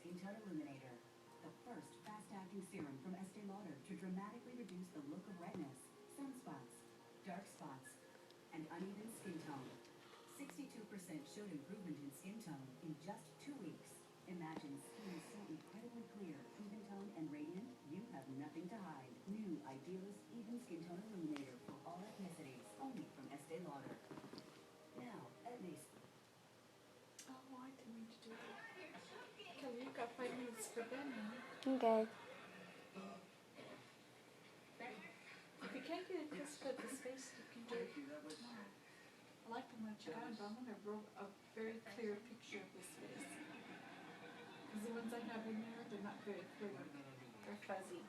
Skin Tone Illuminator, the first fast-acting serum from Estee Lauder to dramatically reduce the look of redness, sunspots, dark spots, and uneven skin tone. 62% showed improvement in skin tone in just 2 weeks. Imagine skin so incredibly clear, even toned, and radiant, you have nothing to hide. New Idealist Even Skin Tone Illuminator for all ethnicities, only from Estee Lauder. Now, at least. Oh, I didn't mean to do that. Okay, you've got 5 minutes for Ben now. Okay. If you can't get a close up of his face, you can do it tomorrow. I like them when you got him, but I'm going to draw a very clear picture of his face. Because the ones I have in there, they're not very clear. They're fuzzy.